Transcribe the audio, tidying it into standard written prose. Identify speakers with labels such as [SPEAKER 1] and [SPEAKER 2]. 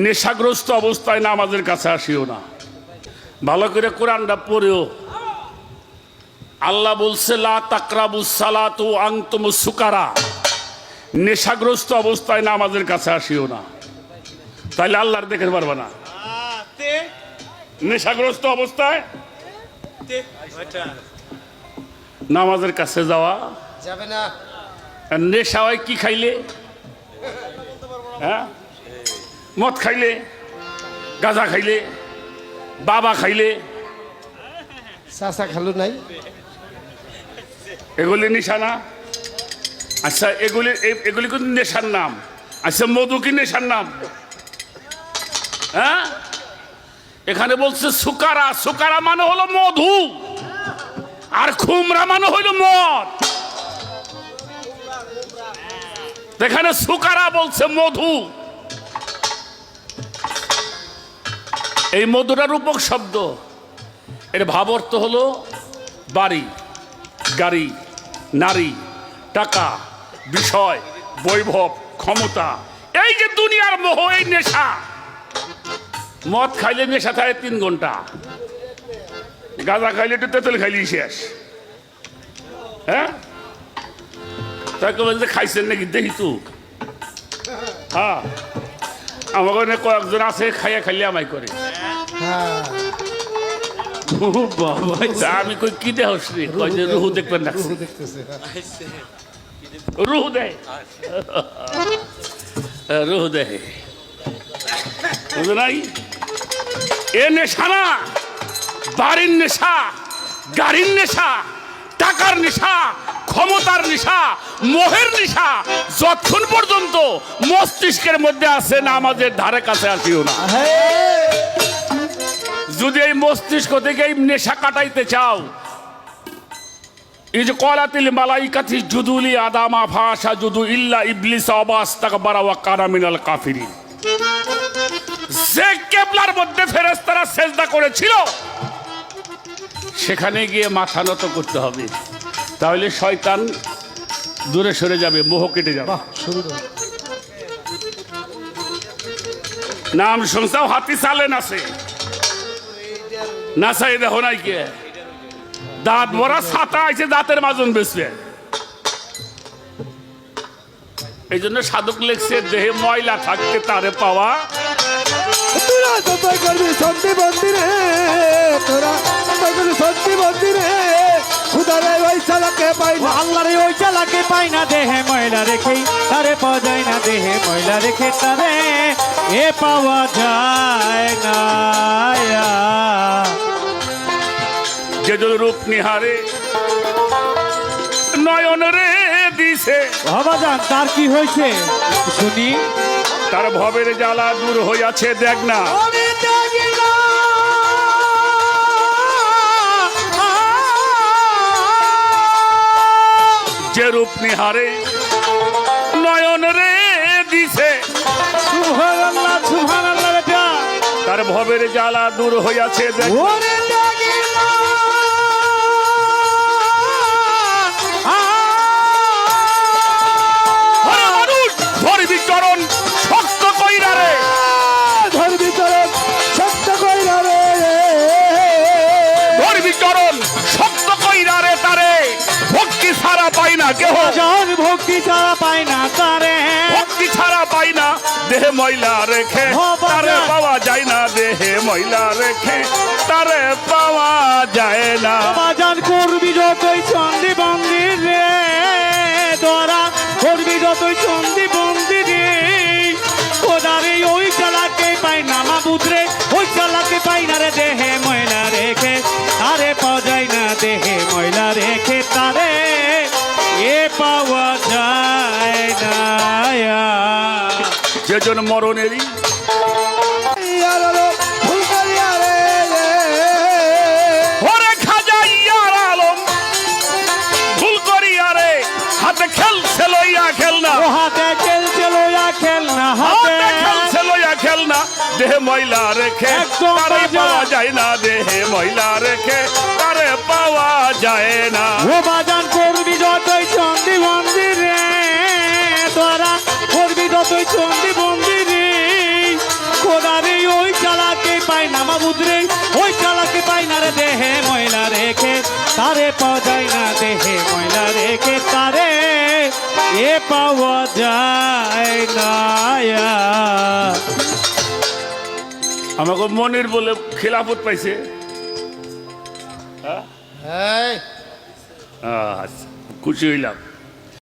[SPEAKER 1] নেশাগ্রস্ত অবস্থায় নামাজের কাছে আসিও না। ভালো করে কোরআনটা পড়েও। আল্লাহ বলছে লা তাকরাবুস সালাতু আনতুমুস সুকারা, নেশাগ্রস্ত অবস্থায় নামাজের কাছে আসিও না। তাইলে আল্লাহর দেখতে পারবে না। নেশাগ্রস্ত অবস্থায় নামাজের কাছে যাওয়া
[SPEAKER 2] যাবে না।
[SPEAKER 1] নেশা হয় কি খাইলে? হ্যাঁ, মদ খাইলে, গাঁজা খাইলে, বাবা খাইলে,
[SPEAKER 2] চাচা খালু নাই,
[SPEAKER 1] এগুলি নেশা না? আচ্ছা, এগুলি কিন্তু নেশার নাম। আচ্ছা, মধু কি নেশার নাম? হ্যাঁ, এখানে বলছে সুকারা। সুকারা মানে হলো মধু, আর খুমরা মানে হইল মদ। এখানে সুকারা বলছে মধু। এই মধুটা রূপক শব্দ। এর ভাব অর্থ হলো বাড়ি, গাড়ি, নারী, টাকা, বিষয়, বৈভব, ক্ষমতা। এই যে দুনিয়ার মোহ, এই নেশা। মদ খাইলে নেশা থাকে 3 ঘন্টা, গাঁজা খাইলে একটু তেঁতুল খাইলে শেষ। হ্যাঁ, তাই কেমন যে খাইছেন নাকি দেখি তো। হ্যাঁ, আমার কাছে কয়েকজন আছে খাইয়া খাইলে আমায় করে। আমি কই কি দেহ শ্রী কই যে রুহু দেখবেন না, রুহু দেয়, রুহু দেয়, বুঝো নাই? এ নেশা না, বাড়ির নেশা, গাড়ির নেশা, টাকার নেশা, ক্ষমতার নেশা, মোহের নেশা। যতক্ষণ পর্যন্ত মস্তিষ্কের মধ্যে আছে না, আমাদের ধারে কাছে আসিও না। যদি এই মস্তিষ্ক থেকে এই নেশা কাটাইতে চাও, এই যে কলাতিল মালাইকাতি জুদুলি আদামা ফাশা জুদু ইল্লা ইবলিস আবাস্তাকবারা ওয়া কানা মিনাল কাফিরিন। যে কেবলার মধ্যে ফেরেশতারা সেজদা করেছিল, সেখানে গিয়ে মাথা নত করতে হবে। তাহলে শয়তান দূরে সরে যাবে, মোহ কেটে যাবে। নাম শুনছাও হাতি চালেন আছে না? চাই দেখো নাই কে দাঁত ভরা ছাতা আছে, দাঁতের মাজন বেসবে। এই জন্য সাধক লেখছে দেহে ময়লা থাকতে তারে পাওয়া।
[SPEAKER 3] তোরা তোপাই করবি শান্তি মন্দিরে, তোরা তোপাই করবি শান্তি মন্দিরে। খুদারে ওই চালাকে পাই না,
[SPEAKER 4] আল্লাহরে ওই চালাকে পাই না, দেহে ময়লা রেখে তারে পাওয়া যায় না, দেহে ময়লা রেখে তারে এ পাওয়া যায় না।
[SPEAKER 1] যে রূপ নিহারে নয়ন রে দিছে,
[SPEAKER 4] বাবা জান তার কি হয়েছে শুনি।
[SPEAKER 1] তার ভবের জ্বালা দূর হইয়াছে, দেখ না। যে রূপ নিহারে নয়ন রে দিছে,
[SPEAKER 4] সুবহানাল্লাহ সুবহানাল্লাহ। বেটা
[SPEAKER 1] তার ভবের জ্বালা দূর হইয়াছে, দেখ না। ধরবি চরণ শক্ত কইরা রে,
[SPEAKER 3] ধরবি চরণ শক্ত কইরা রে,
[SPEAKER 1] ধরবি চরণ শক্ত কইরা রে। তারে ভক্তি ছাড়া পাই না কেহ,
[SPEAKER 4] জান ভক্তি ছাড়া পাই না তারে,
[SPEAKER 1] ভক্তি ছাড়া পাই না দেহে ময়লা রেখে তারে পাওয়া যায় না, দেহে ময়লা রেখে তারে পাওয়া যায় না।
[SPEAKER 4] বাবা জান করবি যতই চন্দি বন্দির রে, তোরা করবি যতই চন্দি বন্দির রে, খোদারে ওই চালাকে পাই না, মাবুদ রে ওই চালাকে পাই না রে, দেহে ময়লা রেখে তারে পাওয়া যায় না, দেহে ময়লা রেখে তারে এ পাওয়া যায় না।
[SPEAKER 1] যেজন মরণেরই
[SPEAKER 3] ভুল করিয়া রে,
[SPEAKER 1] ওরে খাজা ইয়ার আলম ভুল করিয়া রে, হাতে খেলছে লইয়া খেলনা,
[SPEAKER 4] ও হাতে খেলছে লইয়া খেলনা, হাতে
[SPEAKER 1] হাতে খেলছে লইয়া খেলনা, দেহে ময়লা রেখে
[SPEAKER 4] একদম
[SPEAKER 1] তারে
[SPEAKER 4] বাজা।
[SPEAKER 1] পাওয়া যায় না, দেহে ময়লা রেখে তারে পাওয়া যায় না।
[SPEAKER 4] ও বাজান করবি যতই চন্দি মন্দির রে, তোরা করবি যতই চন্দি মন্দির রে, পায় না মাবুদ রে ওই চালাকে পায় না রে দেহে ময়লা রেখে তারে পাওয়া যায় না দেহে ময়লা রেখে তারে এ পাওয়া যায় না
[SPEAKER 1] আমাকে মনির বলে খেলাফত পাইছে।
[SPEAKER 2] এই
[SPEAKER 1] আচ্ছা, খুশি হইলাম।